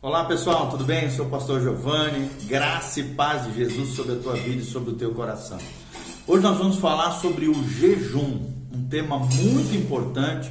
Olá pessoal, tudo bem? Eu sou o pastor Giovanni, graça e paz de Jesus sobre a tua vida e sobre o teu coração. Hoje nós vamos falar sobre o jejum, um tema muito importante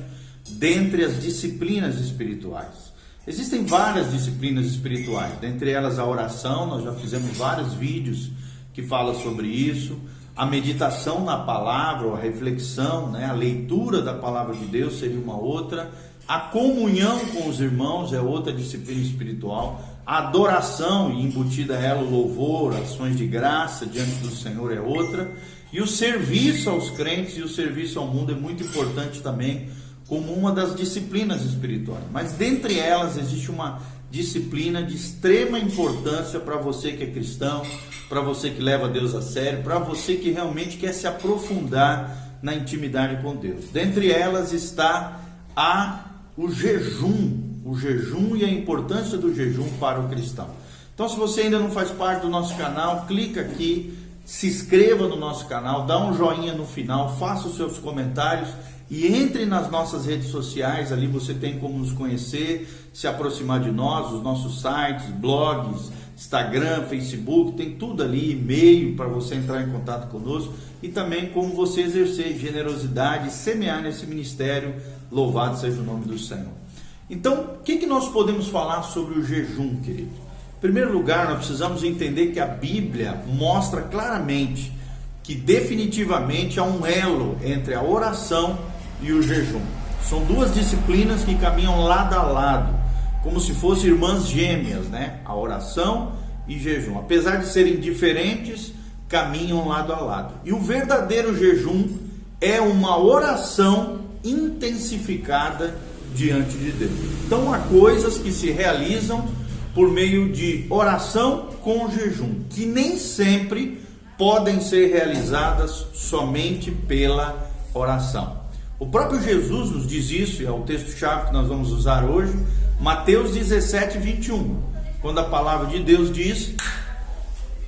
dentre as disciplinas espirituais. Existem várias disciplinas espirituais, dentre elas a oração, nós já fizemos vários vídeos que falam sobre isso, a meditação na palavra, ou a reflexão, a leitura da palavra de Deus seria uma outra, a comunhão com os irmãos é outra disciplina espiritual, a adoração e embutida a ela o louvor, ações de graça diante do Senhor é outra, e o serviço aos crentes e o serviço ao mundo é muito importante também, como uma das disciplinas espirituais. Mas dentre elas existe uma disciplina de extrema importância para você que é cristão, para você que leva Deus a sério, para você que realmente quer se aprofundar na intimidade com Deus. Dentre elas está o jejum e a importância do jejum para o cristão. Então, se você ainda não faz parte do nosso canal, clica aqui, se inscreva no nosso canal, dá um joinha no final, faça os seus comentários e entre nas nossas redes sociais. Ali você tem como nos conhecer, se aproximar de nós, os nossos sites, blogs, Instagram, Facebook, tem tudo ali, e-mail para você entrar em contato conosco e também como você exercer generosidade e semear nesse ministério. Louvado seja o nome do Senhor. Então, o que nós podemos falar sobre o jejum, querido? Em primeiro lugar, nós precisamos entender que a Bíblia mostra claramente que definitivamente há um elo entre a oração e o jejum. São duas disciplinas que caminham lado a lado, como se fossem irmãs gêmeas, A oração e jejum. Apesar de serem diferentes, caminham lado a lado. E o verdadeiro jejum é uma oração intensificada diante de Deus. Então há coisas que se realizam por meio de oração com jejum, que nem sempre podem ser realizadas somente pela oração. O próprio Jesus nos diz isso, e é o texto-chave que nós vamos usar hoje, Mateus 17, 21, quando a palavra de Deus diz: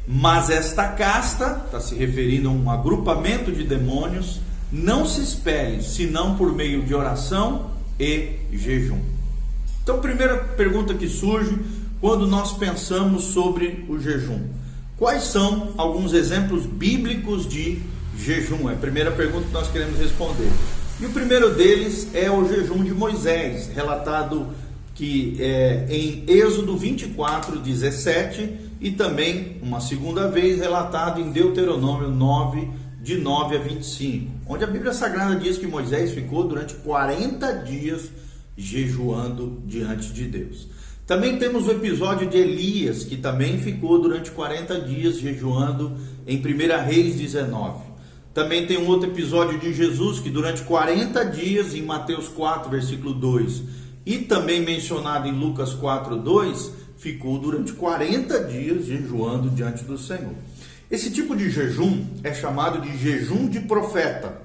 mas esta casta, está se referindo a um agrupamento de demônios, não se espelhe, senão por meio de oração e jejum. Então, primeira pergunta que surge quando nós pensamos sobre o jejum: quais são alguns exemplos bíblicos de jejum? É a primeira pergunta que nós queremos responder. E o primeiro deles é o jejum de Moisés, relatado em Êxodo 24, 17, e também, uma segunda vez, relatado em Deuteronômio 9, de 9 a 25, onde a Bíblia Sagrada diz que Moisés ficou durante 40 dias jejuando diante de Deus. Também temos o episódio de Elias, que também ficou durante 40 dias jejuando em 1 Reis 19. Também tem um outro episódio de Jesus, que durante 40 dias, em Mateus 4, versículo 2, e também mencionado em Lucas 4, 2, ficou durante 40 dias jejuando diante do Senhor. Esse tipo de jejum é chamado de jejum de profeta,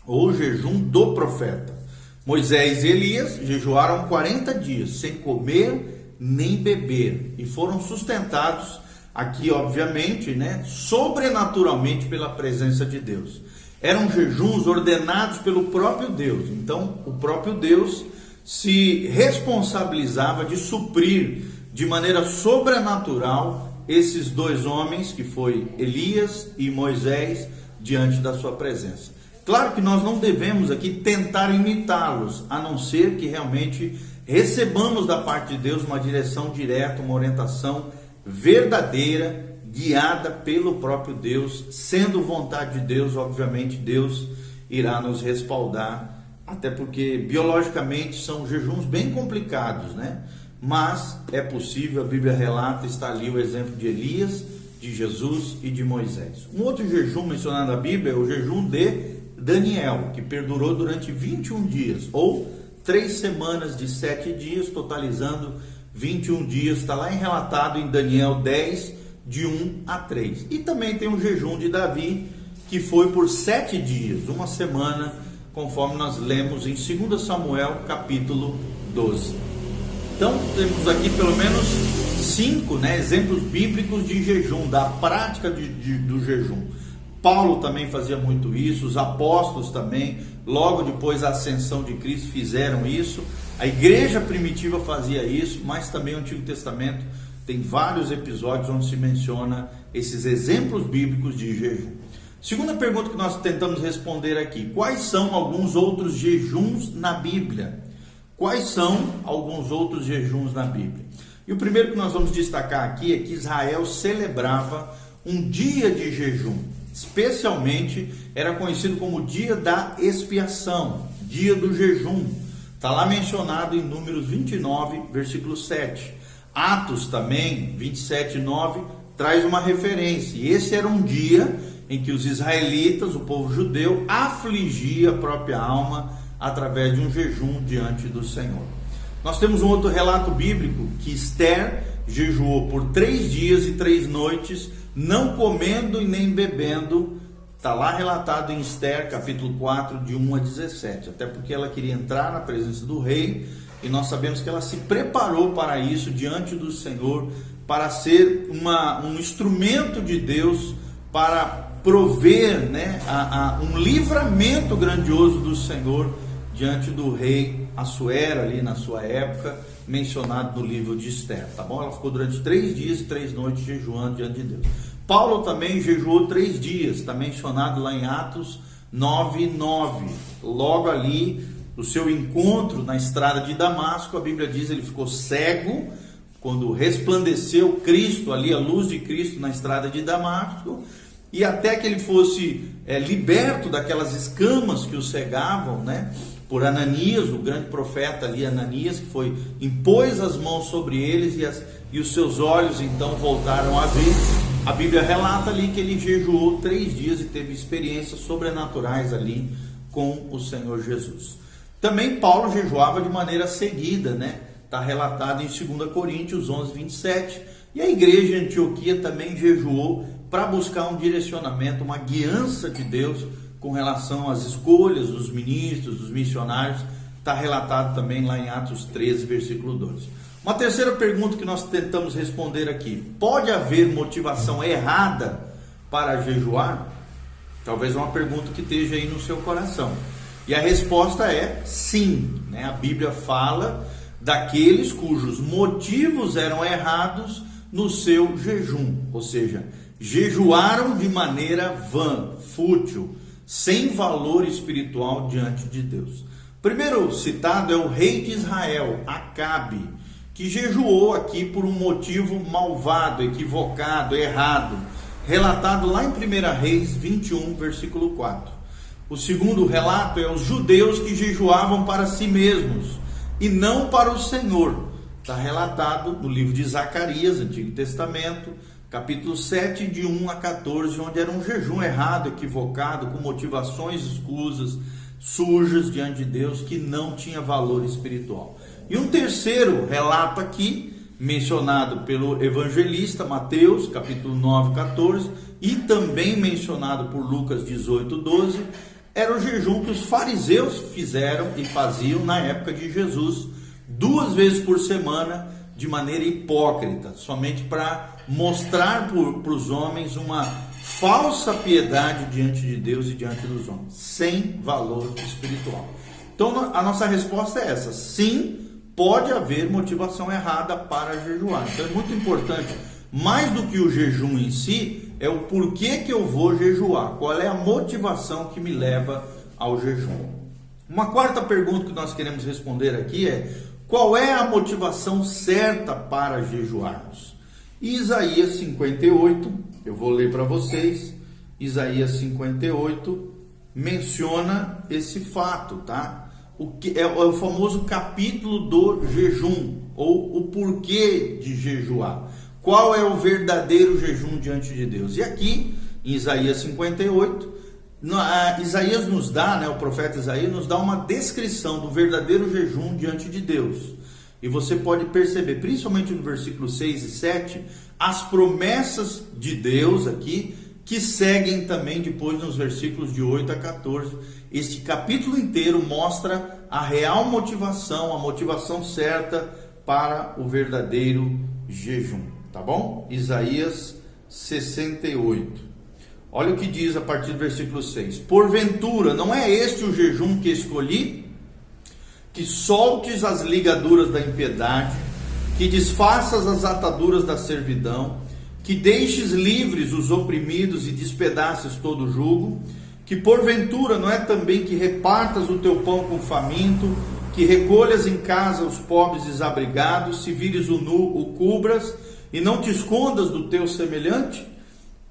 ou jejum do profeta. Moisés e Elias jejuaram 40 dias, sem comer nem beber, e foram sustentados aqui, obviamente, sobrenaturalmente pela presença de Deus. Eram jejuns ordenados pelo próprio Deus. Então, o próprio Deus se responsabilizava de suprir de maneira sobrenatural esses dois homens, que foi Elias e Moisés, diante da sua presença. Claro que nós não devemos aqui tentar imitá-los, a não ser que realmente recebamos da parte de Deus uma direção direta, uma orientação verdadeira, guiada pelo próprio Deus. Sendo vontade de Deus, obviamente Deus irá nos respaldar, até porque biologicamente são jejuns bem complicados, Mas é possível, a Bíblia relata, está ali o exemplo de Elias, de Jesus e de Moisés. Um outro jejum mencionado na Bíblia é o jejum de Daniel, que perdurou durante 21 dias, ou 3 semanas de 7 dias, totalizando 21 dias. Está lá relatado em Daniel 10, de 1 a 3. E também tem o jejum de Davi, que foi por 7 dias, uma semana, conforme nós lemos em 2 Samuel, capítulo 12. Então, temos aqui pelo menos 5 exemplos bíblicos de jejum, da prática do jejum. Paulo também fazia muito isso, os apóstolos também, logo depois da ascensão de Cristo, fizeram isso. A igreja primitiva fazia isso, mas também o Antigo Testamento tem vários episódios onde se menciona esses exemplos bíblicos de jejum. Segunda pergunta que nós tentamos responder aqui: quais são alguns outros jejuns na Bíblia? Quais são alguns outros jejuns na Bíblia? E o primeiro que nós vamos destacar aqui é que Israel celebrava um dia de jejum. Especialmente era conhecido como dia da expiação, dia do jejum. Está lá mencionado em Números 29, versículo 7. Atos também, 27, 9, traz uma referência. E esse era um dia em que os israelitas, o povo judeu, afligia a própria alma através de um jejum diante do Senhor. Nós temos um outro relato bíblico que Esther jejuou por 3 dias e 3 noites, não comendo e nem bebendo. Está lá relatado em Esther, capítulo 4, de 1 a 17. Até porque ela queria entrar na presença do rei, e nós sabemos que ela se preparou para isso diante do Senhor, para ser um instrumento de Deus, para prover, né, um livramento grandioso do Senhor diante do rei Assuero, ali na sua época, mencionado no livro de Esther, tá bom? Ela ficou durante 3 dias e 3 noites jejuando diante de Deus. Paulo também jejuou 3 dias, está mencionado lá em Atos 9, 9. Logo ali, o seu encontro na estrada de Damasco, a Bíblia diz, ele ficou cego, quando resplandeceu Cristo ali, a luz de Cristo na estrada de Damasco, e até que ele fosse liberto daquelas escamas que o cegavam, né? Por Ananias, o grande profeta ali, Ananias, que impôs as mãos sobre eles e os seus olhos então voltaram a ver. A Bíblia relata ali que ele jejuou 3 dias e teve experiências sobrenaturais ali com o Senhor Jesus. Também Paulo jejuava de maneira seguida, né? Está relatado em 2 Coríntios 11, 27. E a igreja de Antioquia também jejuou para buscar um direcionamento, uma guiança de Deus com relação às escolhas dos ministros, dos missionários. Está relatado também lá em Atos 13, versículo 2. Uma terceira pergunta que nós tentamos responder aqui: pode haver motivação errada para jejuar? Talvez uma pergunta que esteja aí no seu coração. E a resposta é sim, né? A Bíblia fala daqueles cujos motivos eram errados no seu jejum, ou seja, jejuaram de maneira vã, fútil, sem valor espiritual diante de Deus. Primeiro citado é o rei de Israel, Acabe, que jejuou aqui por um motivo malvado, equivocado, errado, relatado lá em 1 Reis 21, versículo 4. O segundo relato é os judeus que jejuavam para si mesmos e não para o Senhor. Está relatado no livro de Zacarias, Antigo Testamento, capítulo 7, de 1 a 14, onde era um jejum errado, equivocado, com motivações escusas, sujas diante de Deus, que não tinha valor espiritual. E um terceiro relato aqui, mencionado pelo evangelista Mateus, capítulo 9, 14, e também mencionado por Lucas 18, 12, era o jejum que os fariseus fizeram e faziam na época de Jesus, 2 vezes por semana, de maneira hipócrita, somente para mostrar para os homens uma falsa piedade diante de Deus e diante dos homens, sem valor espiritual. Então a nossa resposta é essa: sim, pode haver motivação errada para jejuar. Então é muito importante, mais do que o jejum em si, é o porquê que eu vou jejuar, qual é a motivação que me leva ao jejum. Uma quarta pergunta que nós queremos responder aqui é: qual é a motivação certa para jejuarmos? Isaías 58, eu vou ler para vocês. Isaías 58 menciona esse fato, tá? O que é o famoso capítulo do jejum, ou o porquê de jejuar. Qual é o verdadeiro jejum diante de Deus? E aqui, em Isaías 58, Isaías nos dá, né, o profeta Isaías nos dá uma descrição do verdadeiro jejum diante de Deus. E você pode perceber, principalmente no versículo 6 e 7, as promessas de Deus aqui, que seguem também depois nos versículos de 8 a 14. Este capítulo inteiro mostra a real motivação, a motivação certa para o verdadeiro jejum, tá bom? Isaías 68. Olha o que diz a partir do versículo 6. Porventura, não é este o jejum que escolhi? que soltes as ligaduras da impiedade, que desfaças as ataduras da servidão, que deixes livres os oprimidos e despedaces todo o jugo, que porventura não é também que repartas o teu pão com o faminto, que recolhas em casa os pobres desabrigados, se vires o nu, o cubras, e não te escondas do teu semelhante?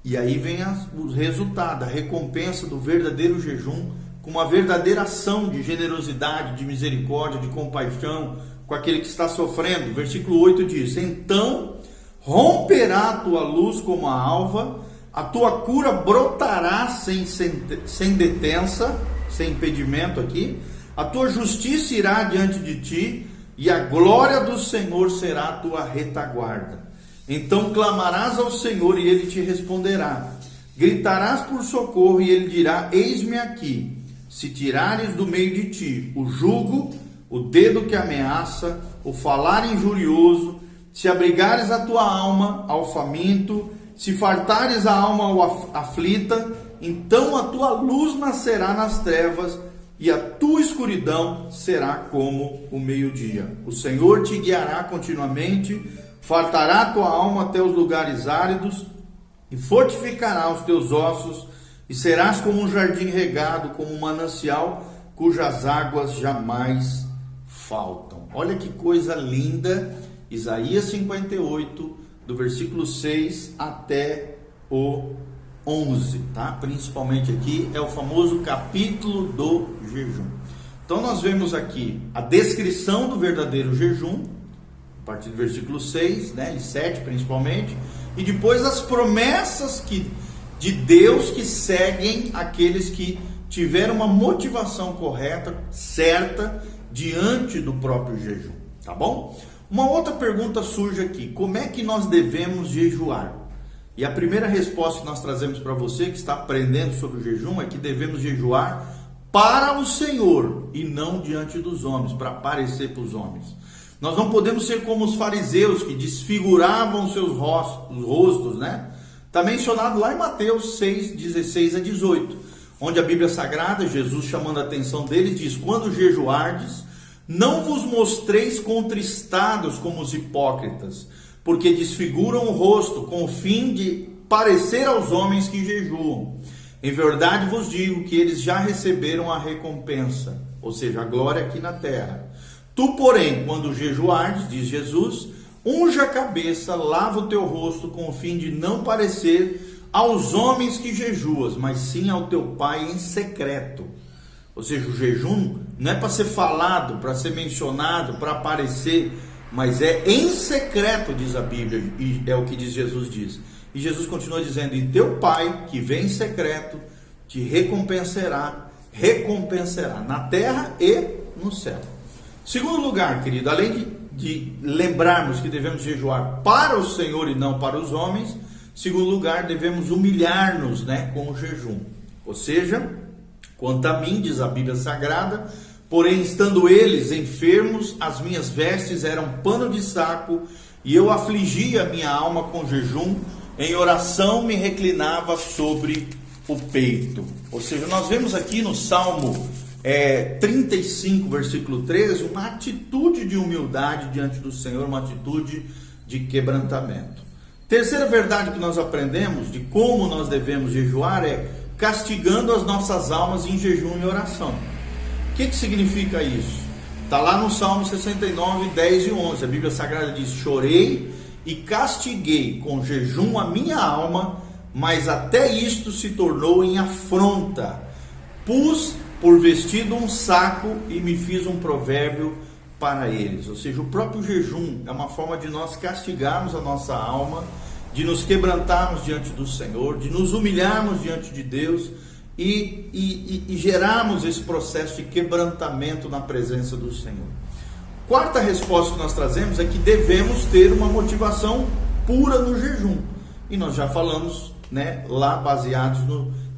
E aí vem o resultado, a recompensa do verdadeiro jejum, com uma verdadeira ação de generosidade, de misericórdia, de compaixão, com aquele que está sofrendo. Versículo 8 diz: então romperá a tua luz como a alva, a tua cura brotará sem detença, sem impedimento aqui, a tua justiça irá diante de ti, e a glória do Senhor será a tua retaguarda. Então clamarás ao Senhor e ele te responderá, gritarás por socorro e ele dirá: eis-me aqui. Se tirares do meio de ti o jugo, o dedo que ameaça, o falar injurioso, se abrigares a tua alma ao faminto, se fartares a alma ao aflita, então a tua luz nascerá nas trevas e a tua escuridão será como o meio-dia. O Senhor te guiará continuamente, fartará a tua alma até os lugares áridos e fortificará os teus ossos, e serás como um jardim regado, como um manancial cujas águas jamais faltam. Olha que coisa linda, Isaías 58, do versículo 6 até o 11, tá? Principalmente aqui é o famoso capítulo do jejum. Então nós vemos aqui a descrição do verdadeiro jejum, a partir do versículo 6, né, e 7 principalmente, e depois as promessas de Deus que seguem aqueles que tiveram uma motivação correta, certa, diante do próprio jejum, tá bom? Uma outra pergunta surge aqui: como é que nós devemos jejuar? E a primeira resposta que nós trazemos para você que está aprendendo sobre o jejum é que devemos jejuar para o Senhor e não diante dos homens, para aparecer para os homens. Nós não podemos ser como os fariseus que desfiguravam seus rostos, né? Está mencionado lá em Mateus 6, 16 a 18, onde a Bíblia Sagrada, Jesus chamando a atenção deles, diz: quando jejuardes, não vos mostreis contristados como os hipócritas, porque desfiguram o rosto com o fim de parecer aos homens que jejuam. Em verdade vos digo que eles já receberam a recompensa, ou seja, a glória aqui na terra. Tu, porém, quando jejuardes, diz Jesus, unja a cabeça, lava o teu rosto, com o fim de não parecer aos homens que jejuas, mas sim ao teu Pai em secreto. Ou seja, o jejum não é para ser falado, para ser mencionado, para aparecer, mas é em secreto, diz a Bíblia, e é o que Jesus diz. E Jesus continua dizendo: e teu Pai, que vem em secreto, te recompenserá na terra e no céu. Segundo lugar, querido, além de lembrarmos que devemos jejuar para o Senhor e não para os homens, segundo lugar, devemos humilhar-nos, né, com o jejum. Ou seja, quanto a mim, diz a Bíblia Sagrada, porém estando eles enfermos, as minhas vestes eram pano de saco, e eu afligia a minha alma com jejum, em oração me reclinava sobre o peito. Ou seja, nós vemos aqui no Salmo 35, versículo 13, uma atitude de humildade diante do Senhor, uma atitude de quebrantamento. Terceira verdade que nós aprendemos de como nós devemos jejuar é castigando as nossas almas em jejum e oração. O que significa isso? Está lá no Salmo 69, 10 e 11. A Bíblia Sagrada diz: chorei e castiguei com jejum a minha alma, mas até isto se tornou em afronta. Pus por vestido um saco e me fiz um provérbio para eles. Ou seja, o próprio jejum é uma forma de nós castigarmos a nossa alma, de nos quebrantarmos diante do Senhor, de nos humilharmos diante de Deus e gerarmos esse processo de quebrantamento na presença do Senhor. Quarta resposta que nós trazemos é que devemos ter uma motivação pura no jejum. E nós já falamos, né, lá baseados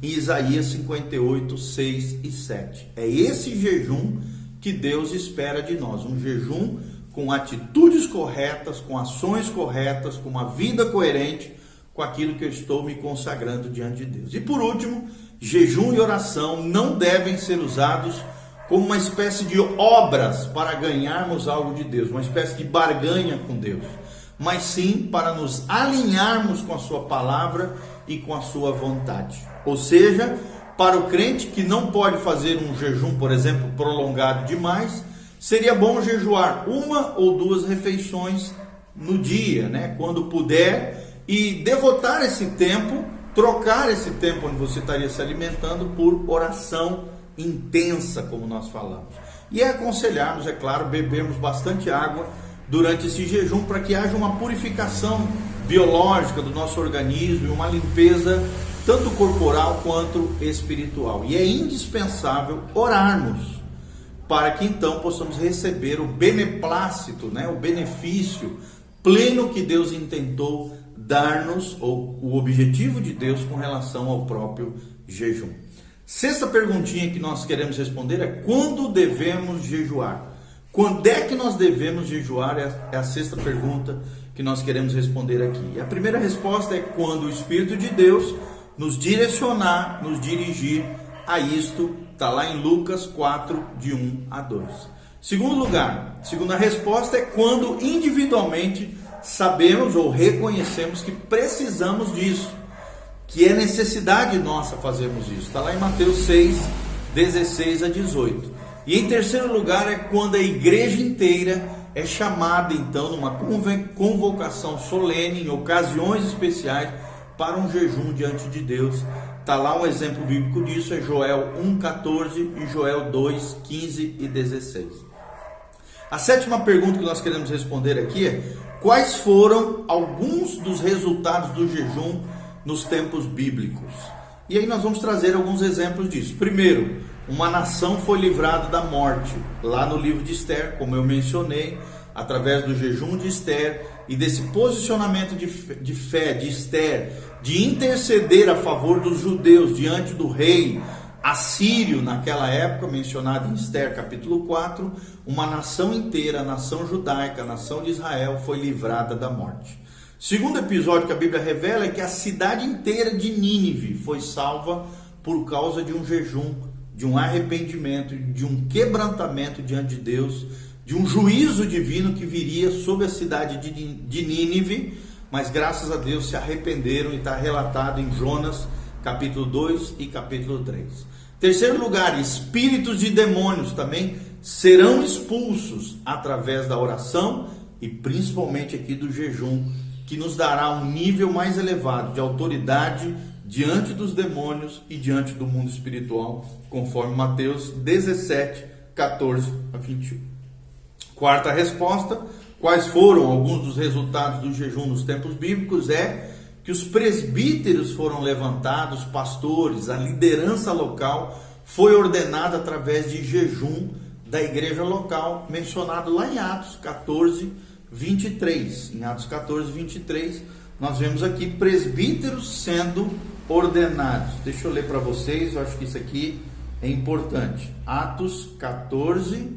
em Isaías 58, 6 e 7. É esse jejum que Deus espera de nós. Um jejum com atitudes corretas, com ações corretas, com uma vida coerente com aquilo que eu estou me consagrando diante de Deus. E por último, jejum e oração não devem ser usados como uma espécie de obras para ganharmos algo de Deus, uma espécie de barganha com Deus, mas sim para nos alinharmos com a sua palavra e com a sua vontade. Ou seja, para o crente que não pode fazer um jejum, por exemplo, prolongado demais, seria bom jejuar 1 ou 2 refeições no dia, né? Quando puder, e devotar esse tempo, trocar esse tempo onde você estaria se alimentando por oração intensa, como nós falamos. E aconselharmos, é claro, bebermos bastante água durante esse jejum, para que haja uma purificação biológica do nosso organismo e uma limpeza tanto corporal quanto espiritual. E é indispensável orarmos para que então possamos receber o beneplácito, né, o benefício pleno que Deus intentou dar-nos, ou o objetivo de Deus com relação ao próprio jejum. Sexta perguntinha que nós queremos responder é: quando devemos jejuar? Quando é que nós devemos jejuar? É a sexta pergunta que nós queremos responder aqui. E a primeira resposta é quando o Espírito de Deus nos direcionar, nos dirigir a isto. Está lá em Lucas 4, de 1 a 2. Segundo lugar, segunda resposta é quando individualmente sabemos ou reconhecemos que precisamos disso, que é necessidade nossa fazermos isso. Está lá em Mateus 6, 16 a 18. E em terceiro lugar é quando a igreja inteira é chamada então numa convocação solene, em ocasiões especiais, para um jejum diante de Deus. Está lá um exemplo bíblico disso, é Joel 1,14 e Joel 2, 15 e 16. A sétima pergunta que nós queremos responder aqui é: quais foram alguns dos resultados do jejum nos tempos bíblicos? E aí nós vamos trazer alguns exemplos disso. Primeiro, uma nação foi livrada da morte, lá no livro de Esther, como eu mencionei, através do jejum de Esther e desse posicionamento de fé de Esther, de interceder a favor dos judeus diante do rei assírio naquela época, mencionado em Esther capítulo 4, uma nação inteira, a nação judaica, a nação de Israel, foi livrada da morte. Segundo episódio que a Bíblia revela é que a cidade inteira de Nínive foi salva por causa de um jejum, de um arrependimento, de um quebrantamento diante de Deus, de um juízo divino que viria sobre a cidade de Nínive, mas graças a Deus se arrependeram, e está relatado em Jonas capítulo 2 e capítulo 3. Terceiro lugar, espíritos de demônios também serão expulsos através da oração e principalmente aqui do jejum, que nos dará um nível mais elevado de autoridade diante dos demônios e diante do mundo espiritual, conforme Mateus 17, 14 a 21. Quarta resposta: quais foram alguns dos resultados do jejum nos tempos bíblicos? É que os presbíteros foram levantados, pastores, a liderança local foi ordenada através de jejum da igreja local, mencionado lá em Atos 14, 23. Em Atos 14, 23, nós vemos aqui presbíteros sendo ordenados. Deixa eu ler para vocês, eu acho que isso aqui é importante. Atos 14,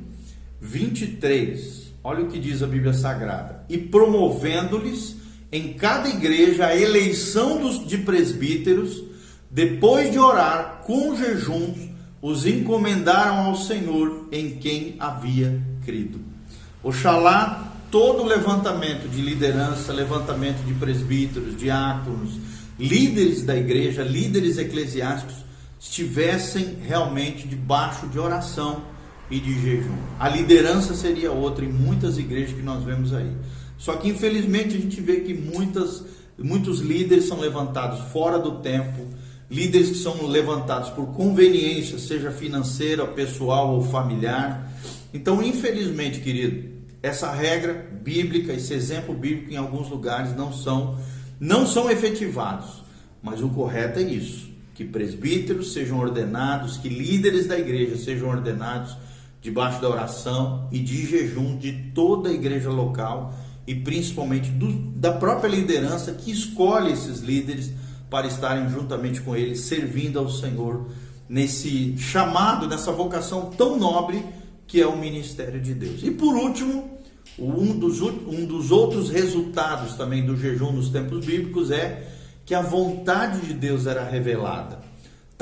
23. Olha o que diz a Bíblia Sagrada: e promovendo-lhes em cada igreja a eleição de presbíteros, depois de orar com jejuns, os encomendaram ao Senhor em quem havia crido. Oxalá todo levantamento de liderança, levantamento de presbíteros, diáconos, líderes da igreja, líderes eclesiásticos, estivessem realmente debaixo de oração e de jejum. A liderança seria outra em muitas igrejas que nós vemos aí. Só que infelizmente a gente vê que muitos líderes são levantados fora do tempo, líderes que são levantados por conveniência, seja financeira, pessoal ou familiar. Então, infelizmente, querido, essa regra bíblica, esse exemplo bíblico em alguns lugares não são efetivados. Mas o correto é isso, que presbíteros sejam ordenados, que líderes da igreja sejam ordenados debaixo da oração e de jejum de toda a igreja local, e principalmente da própria liderança que escolhe esses líderes para estarem juntamente com eles, servindo ao Senhor nesse chamado, nessa vocação tão nobre que é o ministério de Deus. E por último, um dos outros resultados também do jejum nos tempos bíblicos é que a vontade de Deus era revelada.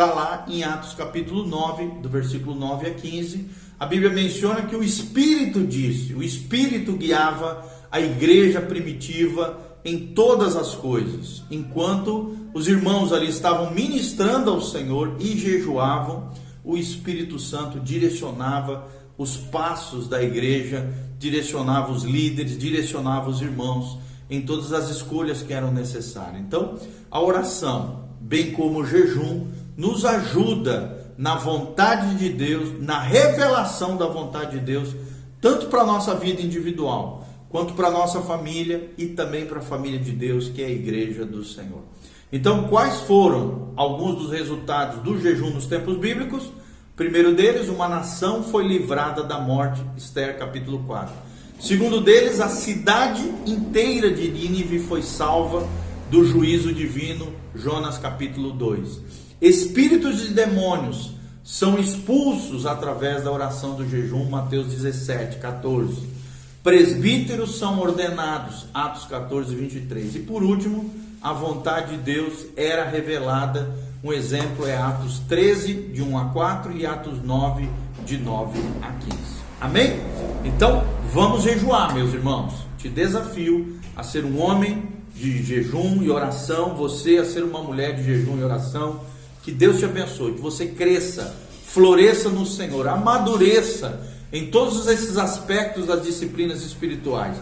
Está lá em Atos capítulo 9, do versículo 9 a 15. A Bíblia menciona que o Espírito disse, o Espírito guiava a igreja primitiva em todas as coisas. Enquanto os irmãos ali estavam ministrando ao Senhor e jejuavam, o Espírito Santo direcionava os passos da igreja, direcionava os líderes, direcionava os irmãos em todas as escolhas que eram necessárias. Então, a oração, bem como o jejum, nos ajuda na vontade de Deus, na revelação da vontade de Deus, tanto para a nossa vida individual, quanto para a nossa família e também para a família de Deus, que é a igreja do Senhor. Então, quais foram alguns dos resultados do jejum nos tempos bíblicos? Primeiro deles, uma nação foi livrada da morte, Esther capítulo 4. Segundo deles, a cidade inteira de Nínive foi salva do juízo divino, Jonas capítulo 2. Espíritos e demônios são expulsos através da oração do jejum, Mateus 17, 14. Presbíteros são ordenados, Atos 14, 23. E por último, a vontade de Deus era revelada. Um exemplo é Atos 13, de 1 a 4 e Atos 9, de 9 a 15. Amém? Então, vamos jejuar, meus irmãos. Te desafio a ser um homem de jejum e oração, você a ser uma mulher de jejum e oração. Que Deus te abençoe, que você cresça, floresça no Senhor, amadureça em todos esses aspectos das disciplinas espirituais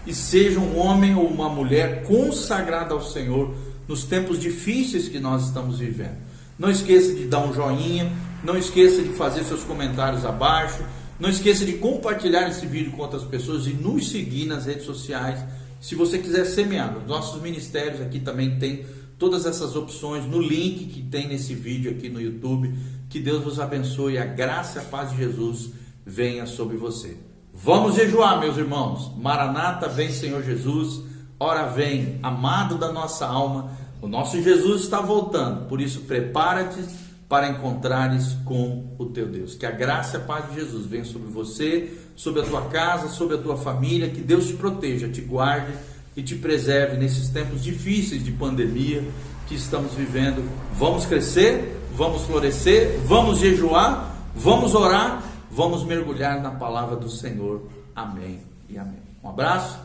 e seja um homem ou uma mulher consagrada ao Senhor nos tempos difíceis que nós estamos vivendo. Não esqueça de dar um joinha, não esqueça de fazer seus comentários abaixo, não esqueça de compartilhar esse vídeo com outras pessoas e nos seguir nas redes sociais. Se você quiser semear, nossos ministérios aqui também tem todas essas opções no link que tem nesse vídeo aqui no YouTube. Que Deus vos abençoe, a graça e a paz de Jesus venha sobre você. Vamos jejuar, meus irmãos. Maranata, vem Senhor Jesus. Ora vem, amado da nossa alma. O nosso Jesus está voltando, por isso prepara-te para encontrares com o teu Deus. Que a graça e a paz de Jesus venha sobre você, sobre a tua casa, sobre a tua família. Que Deus te proteja, te guarde e te preserve nesses tempos difíceis de pandemia que estamos vivendo. Vamos crescer, vamos florescer, vamos jejuar, vamos orar, vamos mergulhar na palavra do Senhor. Amém e amém. Um abraço,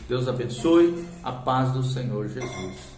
Deus abençoe, a paz do Senhor Jesus.